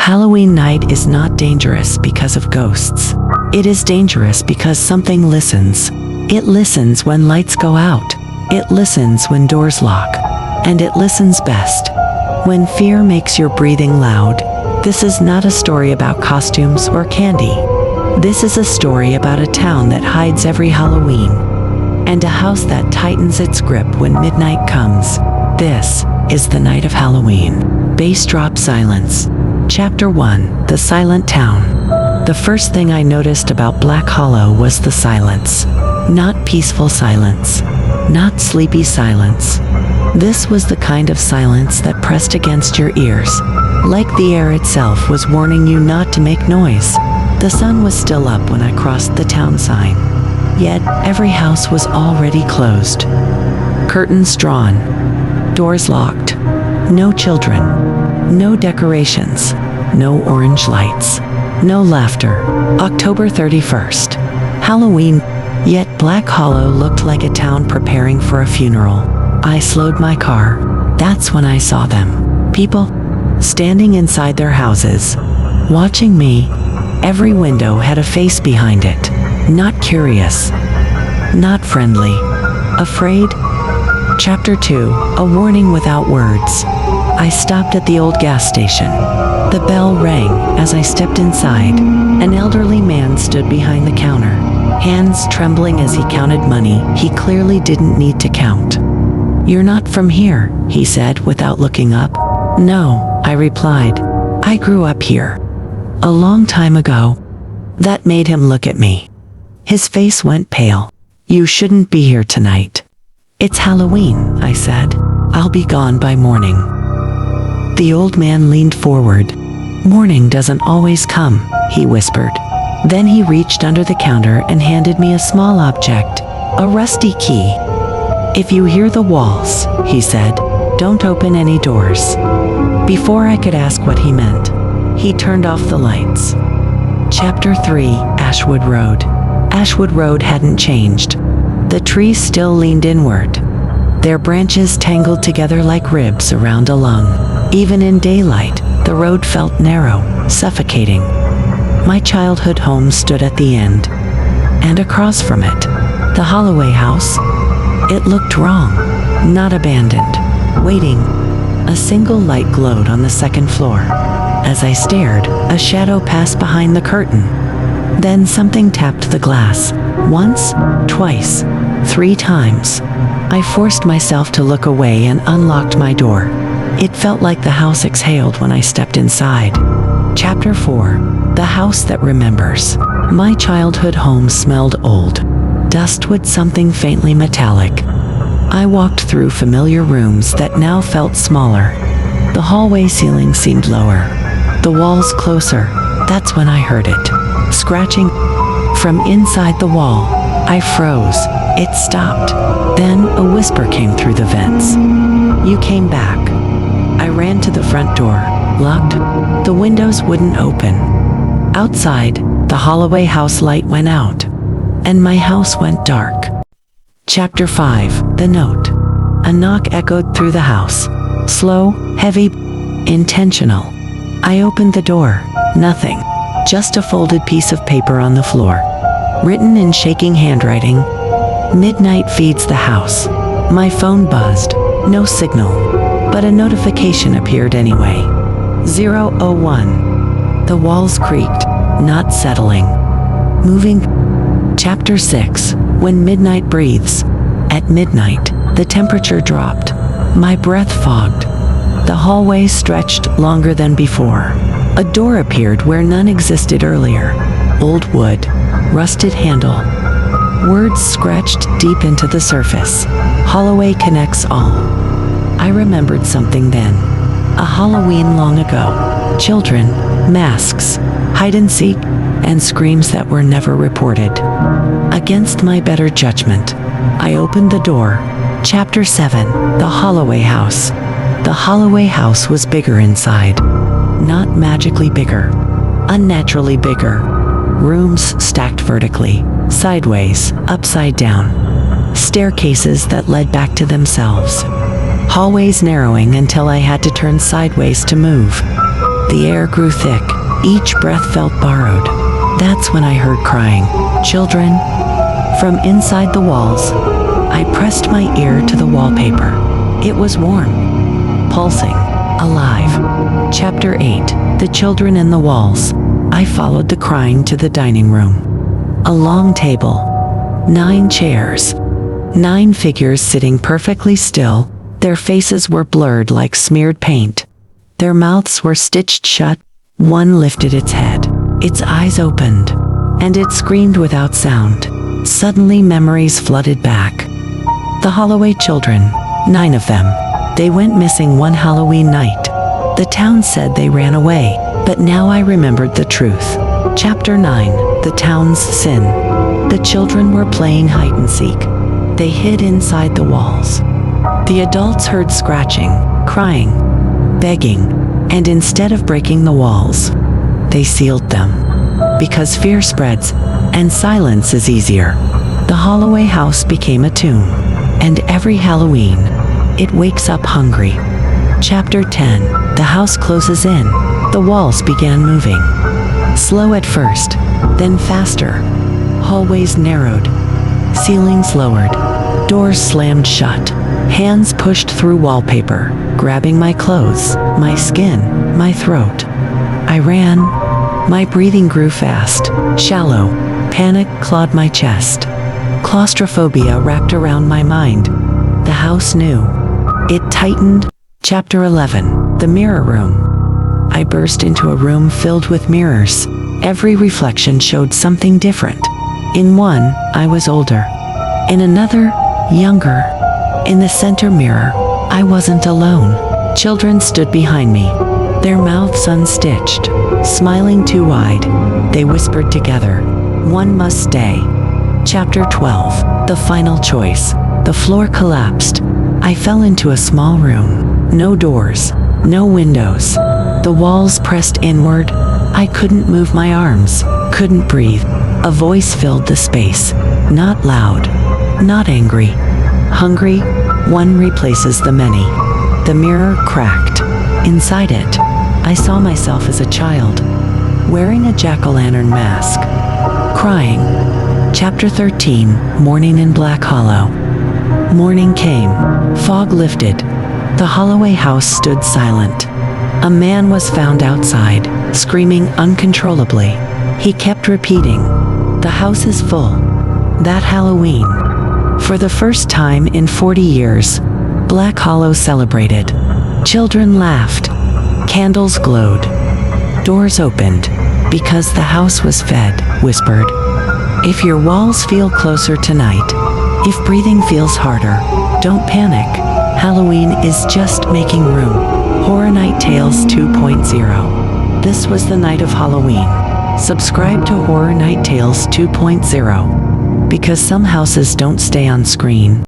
Halloween night is not dangerous because of ghosts. It is dangerous because something listens. It listens when lights go out. It listens when doors lock. And it listens best when fear makes your breathing loud. This is not a story about costumes or candy. This is a story about a town that hides every Halloween, and a house that tightens its grip when midnight comes. This is the night of Halloween. Bass drop silence. Chapter 1. The Silent Town. The first thing I noticed about Black Hollow was the silence. Not peaceful silence. Not sleepy silence. This was the kind of silence that pressed against your ears, like the air itself was warning you not to make noise. The sun was still up when I crossed the town sign, yet every house was already closed. Curtains drawn, doors locked, no children, no decorations, no orange lights, no laughter. October 31st. Halloween, yet Black Hollow looked like a town preparing for a funeral. I slowed my car. That's when I saw them. People standing inside their houses, watching me. Every window had a face behind it. Not curious. Not friendly. Afraid. Chapter 2. A warning without words. I stopped at the old gas station. The bell rang as I stepped inside. An elderly man stood behind the counter, hands trembling as he counted money he clearly didn't need to count. "You're not from here," he said without looking up. "No," I replied. "I grew up here. A long time ago." That made him look at me. His face went pale. "You shouldn't be here tonight." "It's Halloween," I said. "I'll be gone by morning." The old man leaned forward. "Morning doesn't always come," he whispered. Then he reached under the counter and handed me a small object, a rusty key. "If you hear the walls," he said, "don't open any doors." Before I could ask what he meant, he turned off the lights. Chapter 3. Ashwood Road. Ashwood Road hadn't changed. The trees still leaned inward, their branches tangled together like ribs around a lung. Even in daylight, the road felt narrow, suffocating. My childhood home stood at the end, and across from it, the Holloway house. It looked wrong, not abandoned, waiting. A single light glowed on the second floor. As I stared, a shadow passed behind the curtain. Then something tapped the glass. Once, twice, 3 times. I forced myself to look away and unlocked my door. It felt like the house exhaled when I stepped inside. Chapter 4. The House That Remembers. My childhood home smelled old. Dustwood, something faintly metallic. I walked through familiar rooms that now felt smaller. The hallway ceiling seemed lower, the walls closer. That's when I heard it. Scratching from inside the wall. I froze. It stopped. Then a whisper came through the vents. "You came back." I ran to the front door. Locked. The windows wouldn't open. Outside, the Holloway house light went out, and my house went dark. Chapter 5. The Note. A knock echoed through the house. Slow, heavy, intentional. I opened the door. Nothing. Just a folded piece of paper on the floor. Written in shaking handwriting. "Midnight feeds the house." My phone buzzed. No signal. But a notification appeared anyway. 001. The walls creaked, not settling. Moving. Chapter 6. When Midnight Breathes. At midnight, the temperature dropped. My breath fogged. The hallway stretched longer than before. A door appeared where none existed earlier. Old wood, rusted handle. Words scratched deep into the surface. Holloway connects all. I remembered something then. A Halloween long ago. Children, masks, hide and seek, and screams that were never reported. Against my better judgment, I opened the door. Chapter 7. The Holloway house. The Holloway house was bigger inside. Not magically bigger. Unnaturally bigger. Rooms stacked vertically, sideways, upside down. Staircases that led back to themselves. Hallways narrowing until I had to turn sideways to move. The air grew thick. Each breath felt borrowed. That's when I heard crying. Children. From inside the walls. I pressed my ear to the wallpaper. It was warm, pulsing, alive. Chapter 8. The Children in the Walls. I followed the crying to the dining room. A long table. 9 chairs. 9 figures sitting perfectly still. Their faces were blurred like smeared paint. Their mouths were stitched shut. One lifted its head. Its eyes opened. And it screamed without sound. Suddenly memories flooded back. The Holloway children. 9 of them. They went missing one Halloween night. The town said they ran away, but now I remembered the truth. Chapter 9. The Town's Sin. The children were playing hide and seek. They hid inside the walls. The adults heard scratching, crying, begging, and instead of breaking the walls, they sealed them. Because fear spreads, and silence is easier. The Holloway house became a tomb, and every Halloween, it wakes up hungry. Chapter 10. The house closes in. The walls began moving. Slow at first, then faster. Hallways narrowed. Ceilings lowered. Doors slammed shut. Hands pushed through wallpaper, grabbing my clothes, my skin, my throat. I ran. My breathing grew fast, shallow. Panic clawed my chest. Claustrophobia wrapped around my mind. The house knew. It tightened. Chapter 11. The Mirror Room. I burst into a room filled with mirrors. Every reflection showed something different. In one, I was older. In another, younger. In the center mirror, I wasn't alone. Children stood behind me, their mouths unstitched, smiling too wide. They whispered together, "One must stay." Chapter 12. The Final Choice. The floor collapsed. I fell into a small room. No doors, no windows. The walls pressed inward. I couldn't move my arms, couldn't breathe. A voice filled the space. Not loud, not angry. Hungry, one replaces the many. The mirror cracked. Inside it, I saw myself as a child, wearing a jack-o'-lantern mask, crying. Chapter 13. Morning in Black Hollow. Morning came. Fog lifted. The Holloway house stood silent. A man was found outside, screaming uncontrollably. He kept repeating, "The house is full." That Halloween, for the first time in 40 years, Black Hollow celebrated. Children laughed. Candles glowed. Doors opened. Because the house was fed, whispered. If your walls feel closer tonight, if breathing feels harder, don't panic. Halloween is just making room. Horror Night Tales 2.0. This was the night of Halloween. Subscribe to Horror Night Tales 2.0. Because some houses don't stay on screen.